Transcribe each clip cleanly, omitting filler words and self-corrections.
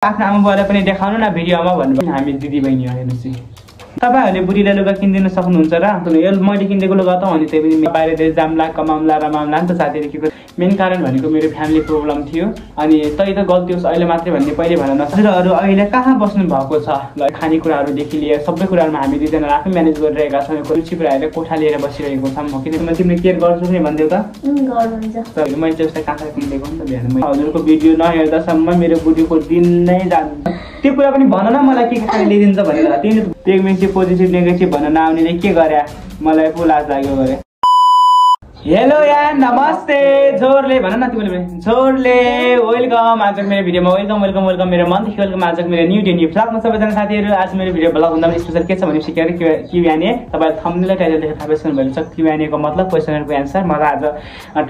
आफ्नो आमा बुवालाई पनि देखाउनु न भिडियोमा भन्नु हामी दिदी बहिनी हो हेर्नुस् तपाईहरुले बुढीलाई लुगा किनिदिन सक्नुहुन्छ र यो मैले किनेको लुगा त अनि त्यही पनि बाहिर देश जामला कमामला रमामला नि त साथीहरु के मेन कारण भनेको मेरो फ्यामिली प्रब्लम थियो अनि तै त गल्ती होस् अहिले मात्रै भन्ने पहिले भन्न नसक्छहरू अहिले कहाँ बस्नु भएको छ ल खानेकुराहरु देखि लिएर सबै कुराहरुमा हामी दुईजना आफै म्यानेज गरिरहेका छौं रुचि पुराले कोठा लिएर बसिरहेको छौं म किन तिमीले केयर गर्छौ नि भन्देउ त गर्नुहुन्छ तर मैले चाहिँ उस्तै काका किनेको नि त बिहान मैले हजुरको भिडियो नहेर्दासम्म मेरो बुढीको दिन नै जान्छ त्यो कुरा पनि भन न मलाई के खाने ल्याइदिन्छ भनेर तिमी प्रेग्नेन्सी पोजिटिभ नेगेटिभ भन्न नआउनेले के गरे मलाई पो लाज लाग्यो गरे हेलो यार नमस्ते जोरले भन न तिमीले जोरले वेलकम आज मेरो भिडियोमा वेलकम मेरो मनदेखि वेलकम आज मेरो न्यू डे न्यू भ्लगमा सबैजना साथीहरु आज मेरो भिडियो भ्लग हुँदा स्पेशल के छ भने सिकेर क्युएनए तपाईहरु थम्बनेल टाइटल देखेर थाहा पाइसक्नु भएको छ क्युएनए को मतलब क्वेशनहरुको आन्सर म आज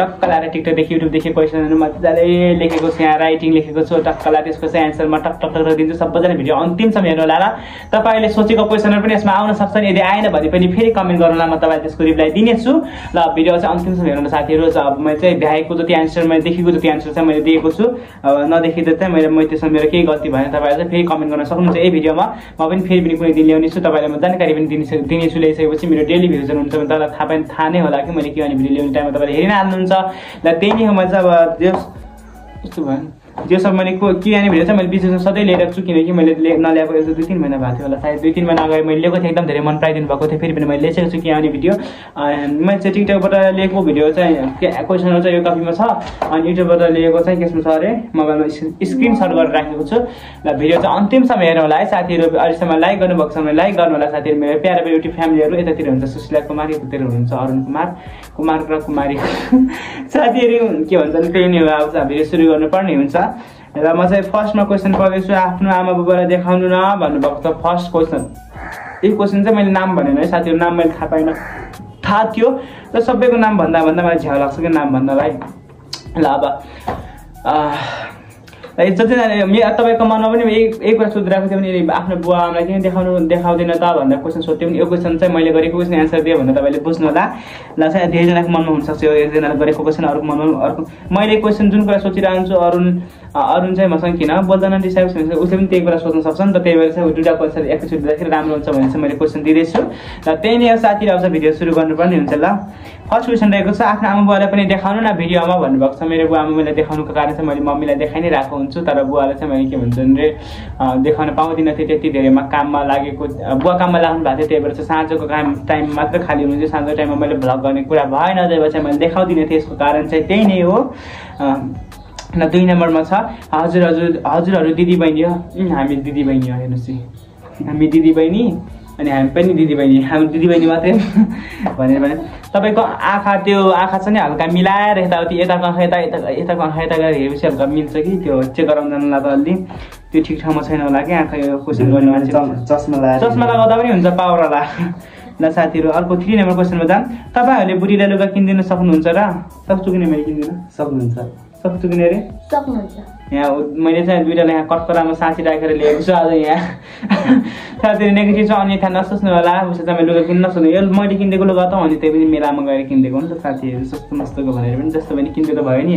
टक्क लाएर टिकटक देखि युट्युब देखि क्वेशनहरु मजाले लेखेको छु यहाँ राइटिङ लेखेको छु टक्क लाएर त्यसको चाहिँ आन्सर म टक टक दिन्छु सबैजना भिडियो अन्तिमसम्म हेर्नु होला र तपाईहरुले सोचेको क्वेशनहरु पनि यसमा आउन सक्छन् यदि आएन भने पनि फेरि कमेन्ट गर्नुला म तपाईहरुलाई त्यसको रिप्लाई दिनेछु ल भिडियो चाहिँ अन्तिमसम्म हेर्नु साथीहरु अब मैले चाहिँ भ्याएको जति आन्सर मैले देखेको जति आन्सर चाहिँ मैले दिएको छु अब नदेखिँदा चाहिँ मैले त्यसमा मेरो केही गल्ती भएन तपाईहरुले फेरि कमेन्ट गर्न सक्नुहुन्छ यही भिडियोमा म पनि फेरि पनि कुनै दिन ल्याउने छु तपाईहरुलाई म जानकारी पनि दिनेछु ल्याइसकेपछि मेरो डेली भ्युजन हुन्छ भने तपाईलाई थाहा नै होला कि मैले के गर्ने भिडियो ल्याउने टाइममा तपाईले हेरिन हाल्नुहुन्छ ल त्यही नै हो म चाहिँ अब यस्तो भयो जो सब मैले क्युएनए भिडियो चाहिँ मैले बिचमा सधैँ लिएर छु किनकि मैले नल्याएको एक 2-3 महिना भएको थियो होला सायद 2-3 महिना अगाडि मैले लिएको थिएँ एकदम धेरै मन पराइदिनु भएको थियो फेरि पनि मैले लेखेको छु क्युएनए भिडियो मैले चाहिँ टिकटकबाट लिएको भिडियो चाहिँ क्वेशनहरु चाहिँ यो कपीमा छ अनि युट्युबबाट लिएको चाहिँ केसमा छ अरे मोबाइलमा स्क्रिनशट गरेर राखेको छु ल भिडियो चाहिँ अन्तिमसम्म हेर्नु होला है साथीहरु अहिलेसम्म लाइक गर्नुभएको छ भने लाइक गर्नु होला साथीहरु मेरो प्यारा युट्युब फ्यामिलीहरु यतातिर हुन्छ सुशीला कुमार यतातिर हुनुहुन्छ अरुण कुमार र कुमारी साथीहरु के भन्छन् त्यही नै हो अब भिडियो सुरु गर्नुपर्ने हुन्छ र म चाहिँ फर्स्टमा क्वेशन पढ्दैछु आफ्नो आमा बुबालाई देखाउनु न भन्नुभएको छ फर्स्ट क्वेशन यो क्वेशन चाहिँ मैले नाम भनेन है साथीहरु नाम मैले थाहा पाइन थाहा थियो र सबैको नाम भन्दा मलाई झ्याउ लाग्छ के नाम भन्नलाई ल अब तपाईको मनमा पनि एक कुरा सोधिरहेको थियो भने आफ्नो बुवा आमालाई किन देखाउँदैन त भनेर क्वेशन सोध्यो भने यो क्वेशन चाहिँ मैले गरेको क्वेशन एन्सर दिए भनेर तपाईले बुझ्नु होला ल चाहिँ धेरैजनाको मनमा हुन सक्छ यो एकजनाले गरेको क्वेशन अरूको मनमा अर्को मैले क्वेशन जुन कुरा सोचिरहन्छु अरुण चाहिँ मसँग किन बोल्दैन डिसाइड हुन्छ उसले पनि त्यही कुरा सोच्न सक्छ नि त त्यही भएर चाहिँ दुईटा क्वेशन एकैचोटि दिँदाखेरि राम्रो हुन्छ भने चाहिँ मैले क्वेशन दिँदैछु र त्यही नै साथीहरु अब भिडियो सुरु गर्नुपर्ने हुन्छ ल फर्स्ट क्वेशन रहेको छ आफ्नो आमा बुवालाई पनि देखाउनु न भिडियोमा भन्नुभएको छ मेरो बुवा आमालाई देखाउनुको कारण चाहिँ मैले मम्मीलाई देखाइ नै राखेको हुन्छु तर बुवालाई चाहिँ मैले के भन्छ भने देखाउन पाउँदिनँ थिएँ त्यति धेरैमा काममा लागेको बुवा काममा लाग्नु भएको थियो त्यही भएर चाहिँ साँझको टाइम मात्र खाली हुनुहुन्थ्यो साँझको टाइममा मैले भ्लग गर्ने कुरा भएन त्यही भएर चाहिँ मैले देखाउँदिनँ थिएँ यसको कारण चाहिँ त्यही नै हो ल 2 नम्बरमा छ हजुरहरू दिदी बहिनी हो हामी दिदी बहिनी हो हेर्नुस् हामी दिदी बहिनी अनि हामी पनि दिदी बहिनी हामी दिदी बहिनी मात्रै भनेर तपाईको आँखा छ नि हल्का मिलाएर यताको आँखा यताको आँखा यता गरेर हेरेपछि हल्का मिल्छ कि त्यो चेक गराउन जानला त अलि त्यो ठिक ठाउँमा छैन होला कि आँखा क्वेशन गर्ने मान्छे चस्मा लगाउँदा पनि हुन्छ पावर होला ल साथीहरु अर्को 3 नम्बर क्वेशनमा जाम तपाईहरुले बुढीलाई लुगा किनिदिन सक्नुहुन्छ र सक्छु किन मैले किन्दिन सक्छु किन रे सक्नुहुन्छ यहाँ मैले चाहिँ दुईटा यहाँ कटकरामा साँची राखेर ल्याएको छु आज यहाँ साथीहरु नेगेटिभ छ अन्यथा नसोच्नु होला उसले चाहिँ लुगा किन्न नसक्नु यो मैले किनेको लुगा त अनि त्यही पनि मेलामा गएर किनेको हो नि त साथीहरु सस्तो मस्तोको भनेर पनि जस्तो पनि किन्दै त भयो नि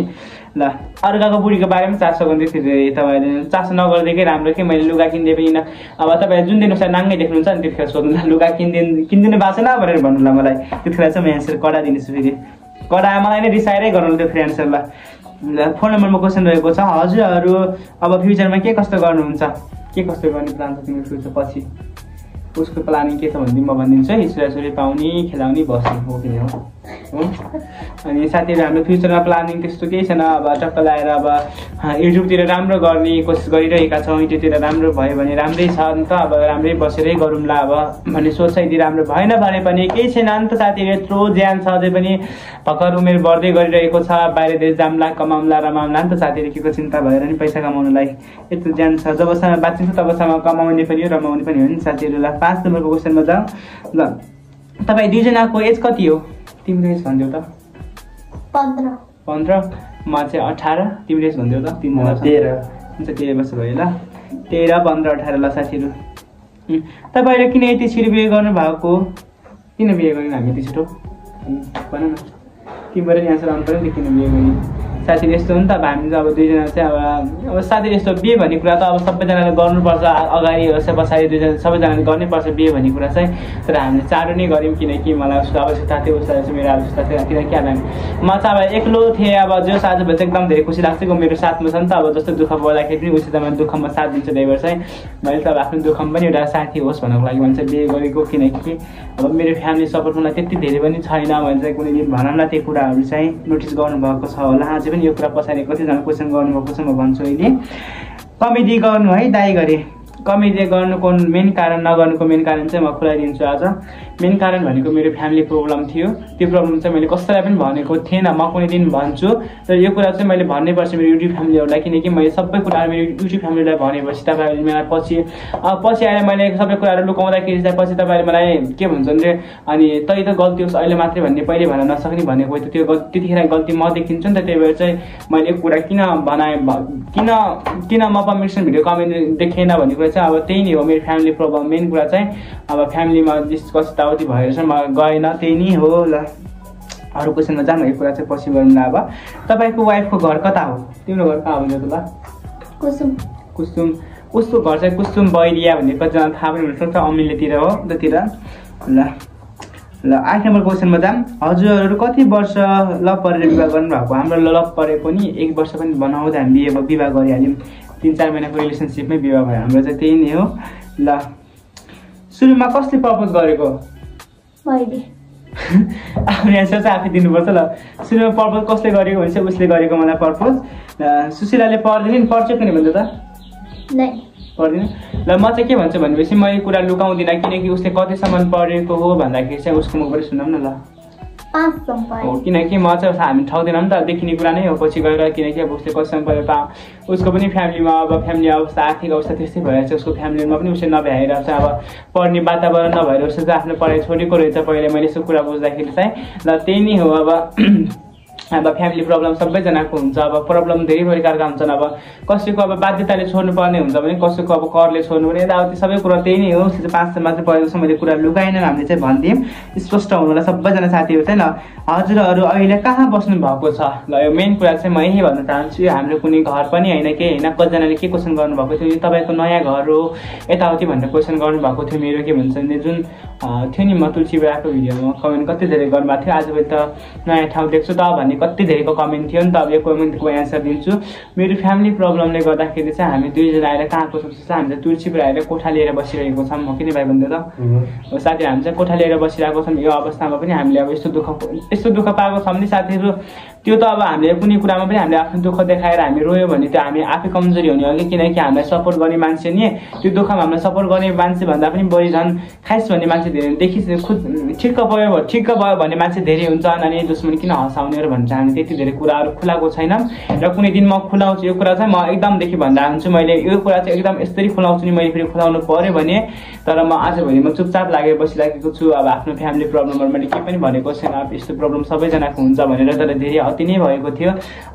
ल अर्काको बुढीको बारेमा चासो गर्दै थिए तपाईहरुले चासो नगर्दैकै राम्रो के मैले लुगा किन्दै पनि अब तपाईहरु जुन दिन उसलाई नाङ्गै देख्नुहुन्छ नि त्यतिखेर सोध्नु लुगा किन्दिनु भएको छैन भनेर भन्नुला मलाई त्यतिखेर चाहिँ म एन्सर कडा दिन्छु फेरि कडा मलाई नै रिसाएरै गर्नु त्यो फेरि एन्सर ल 4 नम्बरमा क्वेशन रहेको छ हजुरहरू अब फ्युचरमा के कस्तो गर्नुहुन्छ के कस्तो गर्ने प्लान छ तिम्रो फ्युचर पछि उसको प्लानिङ के छ भन्ने म भनिदिन्छु है छोराछोरी पाउने खेलाउने बस्ने हो किन हो अनि साथीहरु हाम्रो फ्युचरमा प्लानिङ त्यस्तो केही छैन अब टक्क लाएर अब युट्युबतिर राम्रो गर्ने कोसिस गरिरहेका छौं युट्युबतिर राम्रो भयो भने राम्रै छ नि त अब राम्रै बसेरै गरौँला अब भन्ने सोच यदि राम्रो भएन भने पनि केही छैन नि त साथीहरु यत्रो ज्यान छ अझै पनि भर्खर उमेर बढ्दै गरिरहेको छ बाहिर देश जामला कमाउला रमाउला नि त साथीहरु केको चिन्ता भएर नि पैसा कमाउनलाई यत्रो ज्यान छ जबसम्म बाँचिन्छ तबसम्म कमाउने पनि हो रमाउने पनि हो नि साथीहरुलाई 5 नम्बरको क्वेशनमा जाऊ ल तपाई दुईजनाको एज कति हो तिम्रो एज भन्देउ त 15 म चाहिँ 18 तिम्रो एज भन्देउ त 13 हुन्छ 13 वर्ष भयो ल 13 15 18 ल साथीहरु तपाईले किन यति छिटो बिहे गर्नु भएको किन बिहे गर्नु हामी यति छिटो भन न तिम्रो नि आन्सर आउनु पर्यो नि किन बिहे गर्ने साथीले यस्तो हो नि त अब हामी अब दुईजना चाहिँ अब साथीले यस्तो बिहे भन्ने कुरा त अब सबैजनाले गर्नुपर्छ अगाडि होस् पछाडि दुईजना सबैजनाले गर्नैपर्छ बिहे भन्ने कुरा चाहिँ तर हामीले चाँडो नै गऱ्यौँ किनकि मलाई उसको आवश्यकता थियो उसलाई चाहिँ मेरो आवश्यकता थियो किनकि अब म चाहिँ अब एक्लो थिएँ अब जो साथी भए चाहिँ एकदम धेरै खुसी लाग्छ कि मेरो साथमा छ नि त अब जस्तो दुःख पर्दाखेरि पनि उसित मैले दुःखमा साथ दिन्छ ड्राइभर चाहिँ मैले त अब आफ्नो दुःखमा पनि एउटा साथी होस् भन्नको लागि मैले चाहिँ बिहे गरेको किनकि अब मेरो फ्यामिली सपोर्ट मलाई त्यति धेरै पनि छैन भने चाहिँ कुनै दिन भनौँला त्यो कुराहरू चाहिँ नोटिस गर्नुभएको छ होला अझै पनि यो कुरा पछाडि कतिजना क्वेसन गर्नुभएको छ म भन्छु अहिले कमेडी गर्नु है दाइ गरे कमेडी गर्नुको मेन कारण नगर्नुको मेन कारण चाहिँ म खुलाइदिन्छु आज मेन कारण भनेको मेरो फ्यामिली प्रब्लम थियो त्यो प्रब्लम चाहिँ मैले कसैलाई पनि भनेको थिएन म कुनै दिन भन्छु तर यो कुरा चाहिँ मैले भन्नै पर्छ मेरो युट्युब फ्यामिलीहरूलाई किनकि मैले सबै कुराहरू मेरो युट्युब फ्यामिलीलाई भनेपछि तपाईँहरूले मलाई पछि आएर मैले सबै कुराहरू लुकाउँदाखेरि चाहिँ पछि तपाईँहरूले मलाई के भन्छ भने अनि तै त गल्ती होस् अहिले मात्रै भन्ने पहिले भन्न नसक्ने भनेको त्यो त्यतिखेर गल्ती म देखिन्छु नि त त्यही भएर चाहिँ मैले कुरा किन बनाएँ किन म पर्मिसन भिडियो कमेन्ट देखेन भन्ने कुरा चाहिँ अब त्यही नै हो मेरो फ्यामिली प्रब्लम मेन कुरा चाहिँ अब फ्यामिलीमा डिस्कस यताउति भएर चाहिँ म गएन त्यही नै हो ल अरू क्वेसनमा जाऊँ यो कुरा चाहिँ पछि गरौँ अब तपाईँको वाइफको घर कता हो तिम्रो घर कहाँ हुन्छ त ल कुसुम उसको घर चाहिँ कुसुम बैरिया भन्ने कतिजना थाहा पनि हुनसक्छ अमिलेतिर हो उतातिर ल 8 नम्बर क्वेसनमा जाऊँ हजुरहरू कति वर्ष लभ परेर विवाह गर्नुभएको हाम्रो लभ परेको नि 1 वर्ष पनि बनाउँदा हामी विवाह गरिहाल्यौँ 3-4 महिनाको रिलेसनसिपमै विवाह भयो हाम्रो चाहिँ त्यही नै हो ल सुरुमा कसले प्रपोज गरेको मैले आफ्नो एन्सर चाहिँ आफै दिनुपर्छ ल सुरुमा प्रपोज कसले गरेको भन्छ उसले गरेको मलाई प्रपोज सुशीलाले पर्दैन नि पर्छ कि भन्दै त नै पर्दैन ल म चाहिँ के भन्छु भनेपछि मैले कुरा लुकाउँदिनँ किनकि उसले कतिसम्म पढेको हो भन्दाखेरि चाहिँ उसको मुखबाट सुनौँ न ल 5 सम्म हो किनकि म चाहिँ हामी ठाउँदैनौँ नि त देखिने कुरा नै हो पछि गएर किनकि अब उसले कतिसम्म पढेको उसको पनि फ्यामिलीमा अब फ्यामिली अवस्था आर्थिक अवस्था त्यस्तै भएर चाहिँ उसको फ्यामिलीमा पनि उसले नभ्याएर चाहिँ अब पढ्ने वातावरण नभएर उसले चाहिँ आफ्नो पढाइ छोडेको रहेछ पहिले मैले यसो कुरा बुझ्दाखेरि चाहिँ ल त्यही नै हो अब फ्यामिली प्रब्लम सबैजनाको हुन्छ अब प्रब्लम धेरै प्रकारका हुन्छन् अब कसैको अब बाध्यताले छोड्नुपर्ने हुन्छ भने कसैको अब करले छोड्नुपर्ने यताउति सबै कुरा त्यही नै हो उसले चाहिँ 5 मात्रै पढेको छ मैले कुरा लुकाएन हामीले चाहिँ भनिदियौँ स्पष्ट हुनु होला सबैजना साथीहरू चाहिँ ल हजुरहरू अहिले कहाँ बस्नु भएको छ ल यो मेन कुरा चाहिँ म यही भन्न चाहन्छु हाम्रो कुनै घर पनि होइन के होइन कतिजनाले के क्वेसन गर्नुभएको थियो यो तपाईँको नयाँ घर हो यताउति भनेर क्वेसन गर्नुभएको थियो मेरो के भन्छ भने जुन थियो नि म तुलसी बिहाको भिडियोमा कमेन्ट कति धेरै गर्नुभएको थियो आजभोलि त नयाँ ठाउँ देख्छु त भन्ने कति धेरैको कमेन्ट थियो नि त अब यो कमेन्टको एन्सर दिन्छु मेरो फ्यामिली प्रब्लमले गर्दाखेरि चाहिँ हामी दुईजना आएर कहाँको सोच्छ हामीले तुलसीपुर आएर कोठा लिएर बसिरहेको छौँ हो किन भाइ भन्दै त साथीहरू हामी चाहिँ कोठा लिएर बसिरहेको छौँ यो अवस्थामा पनि हामीले अब यस्तो दुःख पाएको छौँ नि साथीहरू त्यो त अब हामीले कुनै कुरामा पनि हामीले आफ्नो दुःख देखाएर हामी रोयो भने त हामी आफै कमजोरी हुने हो कि किनकि हामीलाई सपोर्ट गर्ने मान्छे नि त्यो दुःखमा हामीलाई सपोर्ट गर्ने मान्छे भन्दा पनि बढी झन् खाइस भन्ने मान्छे धेरै देखि खुद ठिक्क भयो भन्ने मान्छे धेरै हुन्छन् अनि दुश्मन किन हँसाउने भन्छ हामी त्यति धेरै कुराहरू खुलाएको छैनौँ र कुनै दिन म खुलाउँछु यो कुरा चाहिँ म एकदमदेखि भन्दा हुन्छु मैले यो कुरा चाहिँ एकदम यसरी खुलाउँछु नि मैले फेरि खुलाउनु पर्यो भने तर म आजभोलि म चुपचाप लागेर बसिरहेको छु अब आफ्नो फ्यामिली प्रब्लमहरू मैले केही पनि भनेको छैन अब यस्तो प्रब्लम सबैजनाको हुन्छ भनेर तर धेरै अति नै भएको थियो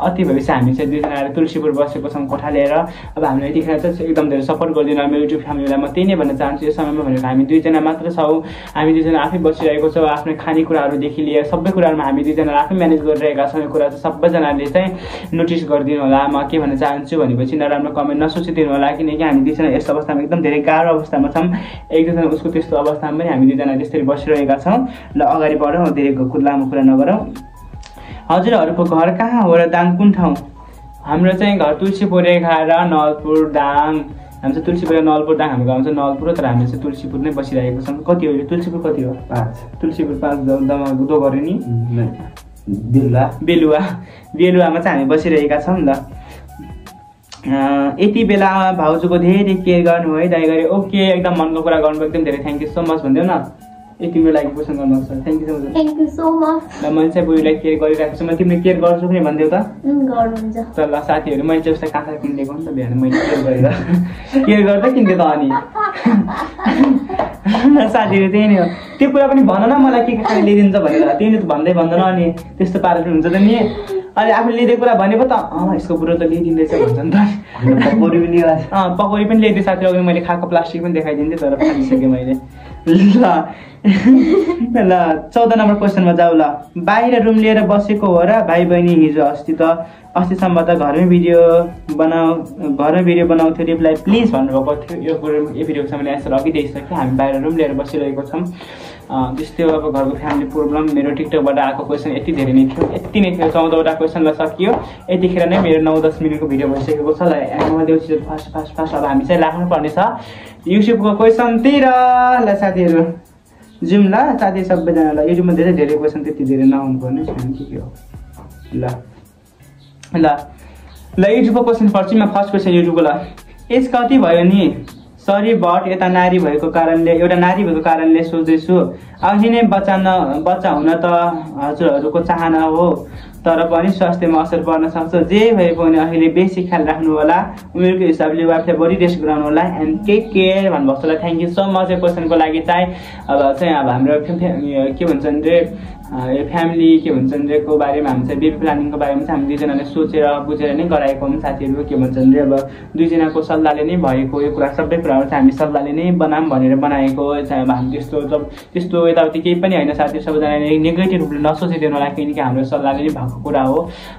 अति भएपछि हामी चाहिँ दुईजना आएर तुलसीपुर बसेको छौँ कोठा लिएर अब हामीले यतिखेर चाहिँ एकदम धेरै सपोर्ट गरिदिनु मेरो युट्युब फ्यामिलीलाई म त्यही नै भन्न चाहन्छु यो समयमा भनेको हामी दुईजना मात्र छौँ हामी दुईजना आफै बसिरहेको छौँ आफ्नो खानेकुराहरूदेखि लिएर सबै कुराहरूमा हामी दुईजना आफै म्यानेज गरिरहेका छौँ यो कुरा चाहिँ सबैजनाले चाहिँ नोटिस गरिदिनु होला म के भन्न चाहन्छु भनेपछि नराम्रो कमेन्ट नसोचिदिनु होला किनकि हामी दुईजना यस्तो अवस्थामा एकदम धेरै गाह्रो अवस्थामा छौँ एक दुईजना उसको त्यस्तो अवस्थामा पनि हामी दुईजना त्यसरी बसिरहेका छौँ ल अगाडि बढौँ धेरै लामो कुरा नगरौँ हजुरहरूको घर कहाँ हो र दाङ कुन ठाउँ हाम्रो चाहिँ घर तुलसीपुर रेखा र नलपुर दाङ हामी चाहिँ तुलसीपुर नलपुर दाङ हाम्रो गाउँ चाहिँ नलपुर तर हामी चाहिँ तुलसीपुर नै बसिरहेको छौँ कति हो यो तुलसीपुर कति हो 5 तुलसीपुर 5 दो गऱ्यो नि बेलुवामा चाहिँ हामी बसिरहेका छौँ ल यति बेला भाउजूको धेरै केयर गर्नु है दाइ गरे ओके एकदम मनको कुरा गर्नुभयो एकदम धेरै थ्याङ्क यू सो मच भनिदेऊ न यति मेरो लागि क्वेसन गर्नु छ थ्याङ्क यू सो मच ल मैले चाहिँ बुढीलाई केयर गरिरहेको छु म तिमीले केयर गर्छु कि भनिदेऊ त गर्नुहुन्छ त ल साथीहरू मैले चाहिँ उसलाई काँक्रा किनिदिएको नि त बिहान मैले केयर गरेर केयर गर्दा किनिदिएँ त अनि साथीहरू त्यही नै हो त्यो कुरा पनि भन न मलाई के खाने ल्याइदिन्छ भनेर त्यही नै भन्दै भन्दैन अनि त्यस्तो पाराले हुन्छ त नि अहिले आफूले ल्याइदिएको कुरा भनेको त यसको बुढो त ल्याइदिँदैछ भन्छ नि त पकौडी पनि ल्याइदिएँ साथीहरू मैले खाएको प्लास्टिक पनि देखाइदिन्थेँ तर फालिसकेँ मैले ल ल 14 नम्बर क्वेसनमा जाऊ ल। बाहिर रुम लिएर बसेको हो र भाइ बहिनी हिजो अस्तिसम्म त घरमै भिडियो बनाउँथ्यो रिप्लाई प्लिज भन्नुभएको थियो। यो भिडियोको मैले एन्सर अघि दिइसकेँ। हामी बाहिर रुम लिएर बसिरहेको छौँ। त्यस्तै अब घरको फ्यामिली प्रब्लम। मेरो टिकटकबाट आएको क्वेसन यति धेरै नै थियो, यति नै थियो। 14वटा क्वेसनलाई सकियो। यतिखेर नै मेरो 9-10 मिनटको भिडियो भइसकेको छ। ल फास्ट अब हामी चाहिँ लाग्नुपर्ने छ युट्युबको क्वेसनतिर। ल साथीहरू जाउँ ल। साथी सबैजनालाई युट्युबमा धेरै क्वेसन त्यति धेरै नहुनुपर्ने छैन के हो। ल युट्युबको क्वेसन पढ्छु म। फर्स्ट क्वेसन युट्युबको। ल एज कति भयो नि? सरी बट एउटा नारी भएको कारणले सोच्दैछु। अघि नै बच्चा हुन त हजुरहरूको चाहना हो, तर पनि स्वास्थ्यमा असर पर्न सक्छ। जे भए पनि अहिले बेसी ख्याल राख्नु होला। उमेरको हिसाबले वाइफलाई बढी रेस्ट गराउनु होला एन्ड टेक केयर भन्नुभएको छ। थ्याङ्क यू सो मच यो क्वेसनको लागि। चाहिँ अब हाम्रो के भन्छन् रे फ्यामिली के भन्छन् रे को बारेमा हामी चाहिँ बेबी प्लानिङको बारेमा चाहिँ हामी दुईजनाले सोचेर बुझेर नै गराएको हौँ साथीहरू। के भन्छन् रे अब दुईजनाको सल्लाहले नै भएको यो कुरा, सबै कुराहरू चाहिँ हामी सल्लाहले नै बनाऊँ भनेर बनाएको। चाहिँ अब हामी त्यस्तो यताउति केही पनि होइन साथीहरू। सबैजनाले नेगेटिभ रूपले नसोचिदिनु होला, किनकि हाम्रो सल्लाहले नै भएको कुरा हो।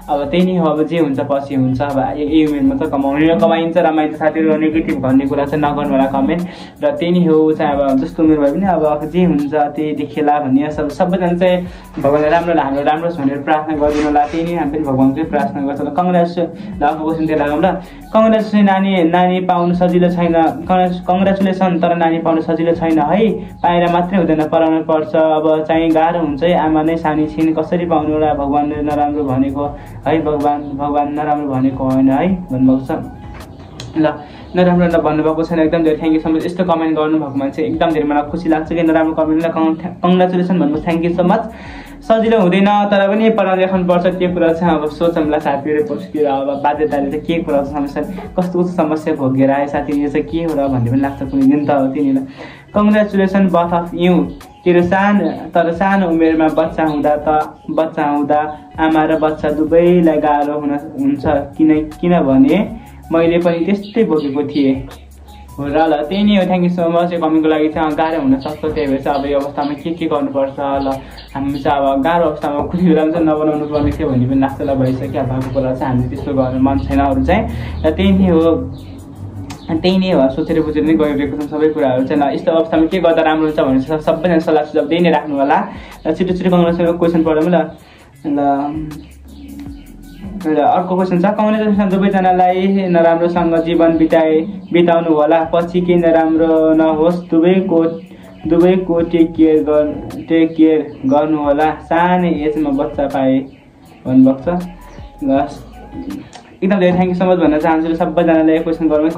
अब त्यही नै हो, अब जे हुन्छ पछि हुन्छ। अब यही उमेरमा त कमाइन्छ रमाइन्छ साथीहरू। नेगेटिभ भन्ने कुरा चाहिँ नगर्नु होला कमेन्ट। र त्यही नै हो चाहिँ अब जस्तो उमेर भए पनि अब जे हुन्छ त्यही देखिएला भन्ने सबैजना चाहिँ भगवान्ले हाम्रो राम्रो छ भनेर प्रार्थना गरिदिनु होला। त्यही नै हामी पनि भगवान्कै प्रार्थना गर्छौँ। कङ्ग्रेचुलेसन ल क्वेसन त्यही लागौँ ल। कङ्ग्रेचुलेसन नानी पाउनु सजिलो छैन। कङ्ग्रेचुलेसन तर नानी पाउनु सजिलो छैन है। पाएर मात्रै हुँदैन, पढाउनु पर्छ। अब चाहिँ गाह्रो हुन्छ है। आमा नै सानी छिन्, कसरी पाउनु होला? भगवान्ले नराम्रो भनेको है, भगवान् नराम्रो भनेको होइन है भन्नुभएको छ। ल नराम्रो भन्नुभएको छैन। एकदम धेरै थ्याङ्क यू सो मच। यस्तो कमेन्ट गर्नुभएको मान्छे एकदम धेरै मलाई खुसी लाग्छ कि नराम्रो कमेन्टलाई कङ्ग्रेचुलेसन भन्नु। Thank you so much. सजिलो हुँदैन तर पनि पढाउनु लेखाउनुपर्छ। त्यो कुरा चाहिँ अब सोचौँला साथीहरू पछितिर। अब बाध्यताले चाहिँ के कुरा समस्या कस्तो समस्या भोगेर आयो साथी, यो चाहिँ के हो र भन्ने पनि लाग्छ कुनै दिन त हो। तिनीलाई कङ्ग्रेचुलेसन बथ अफ यु। तेरो सानो उमेरमा बच्चा हुँदा आमा र बच्चा दुवैलाई गाह्रो हुन्छ किनभने मैले पनि त्यस्तै भोगेको थिएँ हो र। ल त्यही नै हो। थ्याङ्क यू सो मच यो कमेन्टको लागि। चाहिँ गाह्रो हुनसक्छ, त्यही भएर चाहिँ अब यो अवस्थामा के गर्नुपर्छ। ल हामी चाहिँ अब गाह्रो अवस्थामा कुनै बेला चाहिँ नबनाउनु पर्ने थियो भन्ने पनि लाग्छ। ल भइसक्यो भएको कुरा चाहिँ हामीले त्यस्तो गर्नु मन छैन अरू चाहिँ। र त्यही नै हो सोचेर बुझेर नै गरिरहेको छौँ सबै कुराहरू चाहिँ। ल यस्तो अवस्थामा के गर्दा राम्रो हुन्छ भने सबैजना सल्लाह सुझाव त्यही नै राख्नु होला। र छिटो कङ्ग्रेसको क्वेसन पढौँ ल। अर्को क्वेसन छ। कङ्ग्रेचुलेसन दुवैजनालाई नराम्रोसँग जीवन बिताउनु होला। पछि केही नराम्रो नहोस्। दुवैको टेक केयर गर्नु होला। सानै एजमा बच्चा पाए भन्नुभएको छ। ल एकदम धेरै थ्याङ्क यू सो मच भन्न चाहन्छु सबैजनाले क्वेसन गर्नु।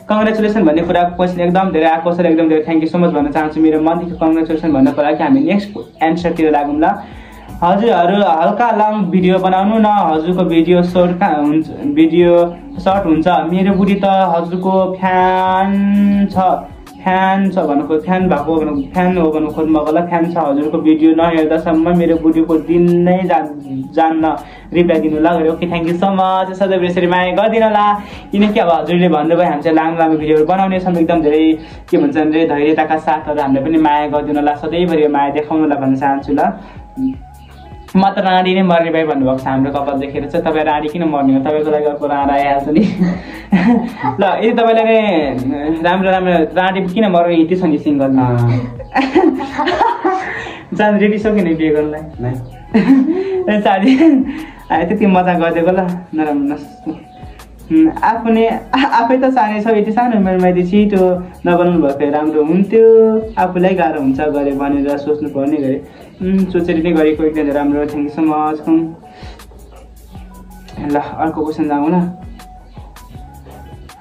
कङ्ग्रेचुलेसन भन्ने कुरा क्वेसन एकदम धेरै आएको छ। एकदम धेरै थ्याङ्क यू सो मच भन्न चाहन्छु। मेरो मनदेखि कङ्ग्रेचुलेसन भन्नको लागि हामी नेक्स्ट एन्सरतिर लागौँ ल। हजुरहरू हल्का लङ भिडियो बनाउनु न। हजुरको भिडियो सर्ट हुन्छ। मेरो बुढी त हजुरको फ्यान हो भन्नु खोज्नु होला। फ्यान छ हजुरको भिडियो नहेर्दासम्म मेरो बुढीको दिन नै जान्न रिप्लाई दिनु ल। Okay thank you so much. सधैँ यसरी माया गरिदिनु होला, किनकि अब हजुरले भन्नुभयो हामी चाहिँ लामो भिडियोहरू बनाउने छौँ। एकदम धेरै के भन्छन् रे धैर्यताका साथहरू हामीले पनि माया गरिदिनु होला, सधैँभरि माया देखाउनु होला भन्न चाहन्छु ल। म त राँडी नै मर्ने भाइ भन्नुभएको छ हाम्रो कपाल देखेर चाहिँ। तपाईँ राँडी किन मर्ने हो? तपाईँको लागि अर्को राँड आइहाल्छ नि। ल यदि तपाईँलाई राम्रो राँडी किन मर्ने हिँड्दै छ नि सिङ्गल जान रेडी सक्यो नि बिहे गर्नलाई साथी। त्यति मजा गरिदिएको ल। नराम्रो नसोच्नु। आफै त सानै छ, यति सानो उमेरमा यति छिटो नबनाउनु भएको राम्रो हुन्थ्यो। आफूलाई गाह्रो हुन्छ गरे भनेर सोच्नु पर्ने गरे सोचेर नै गरेको एकदम राम्रो। Thank you so much. ल अर्को क्वेसन जाउँ ल।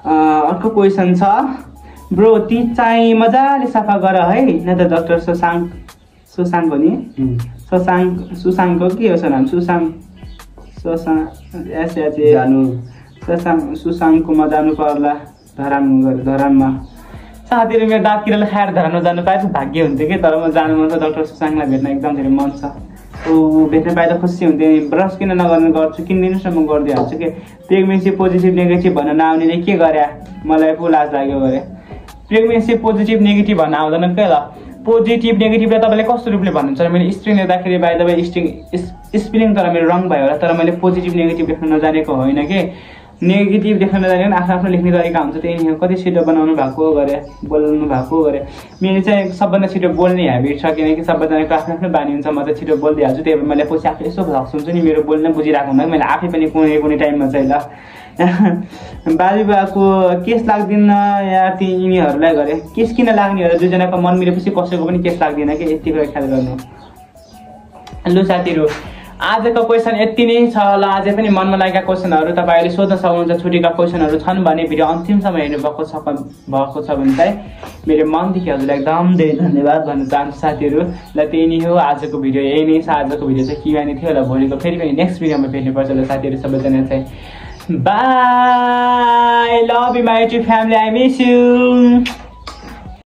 अर्को क्वेसन छ। ब्रो ती चाहिँ मजाले सफा गर है, न त डाक्टर सुसाङ हो नि? सुसाङको के हो नाम? सुसाङकोमा जानु पर्ला धरानमा। साथीहरू मेरो दाँत किराले खाएर धरानमा जानु पाए त भाग्य हुन्थ्यो कि, तर म जानु मन छ। डाक्टर सुसाङलाई भेट्न एकदम धेरै मन छ। भेट्न पाए त खुसी हुन्थ्यो नि। ब्रस किन नगर्नु गर्छु, किनिदिनुहोस् न म गरिदिइहाल्छु कि। प्रेग्नेन्सी पोजिटिभ नेगेटिभ भन्न नआउनेले के गरे मलाई पो लाज लाग्यो गरे। प्रेग्नेन्सी पोजिटिभ नेगेटिभ भन्न आउँदैन के ल। पोजिटिभ नेगेटिभलाई तपाईँले कस्तो रूपले भन्नुहुन्छ? मैले स्क्रिन हेर्दाखेरि बाई द वे स्पेलिङ तर मेरो रङ भयो होला, तर मैले पोजिटिभ नेगेटिभ लेख्न नजानेको होइन कि नेगेटिभ लेख्न नजानेको आफ्नो आफ्नो लेख्ने तरिका हुन्छ। त्यही कति छिटो बनाउनु भएको गरे बोल्नु भएको गरे। मेरो चाहिँ सबभन्दा छिटो बोल्ने ह्याबिट छ किनकि सबैजनाको आफ्नो आफ्नो बानी हुन्छ। म त छिटो बोलिदिइहाल्छु, त्यही भएर मैले पछि आफै यसो सुन्छु नि मेरो बोल्न बुझिरहेको हुँदा मैले आफै पनि कुनै टाइममा चाहिँ ल बाबुबाको केस लाग्दिन या यिनीहरूलाई गरे केस किन लाग्ने होला? दुईजनाको मन मिलेपछि कसैको पनि केस लाग्दैन कि यति कुरा ख्याल गर्नु। लु साथीहरू आजको क्वेसन यति नै छ होला। अझै पनि मनमा लागेका क्वेसनहरू तपाईँहरूले सोध्न सक्नुहुन्छ। छुटेका क्वेसनहरू छन् भने भिडियो अन्तिमसम्म हेर्नुभएको छ भने चाहिँ मेरो मनदेखि हजुरलाई एकदम धेरै धन्यवाद भन्न चाहन्छु साथीहरू। ल त्यही नै हो आजको भिडियो, यही नै छ आजको भिडियो चाहिँ के गर्ने थियो होला। भोलिको फेरि पनि नेक्स्ट भिडियोमा भेट्नुपर्छ होला साथीहरू सबैजना चाहिँ। By, love you my YouTube family, I miss you.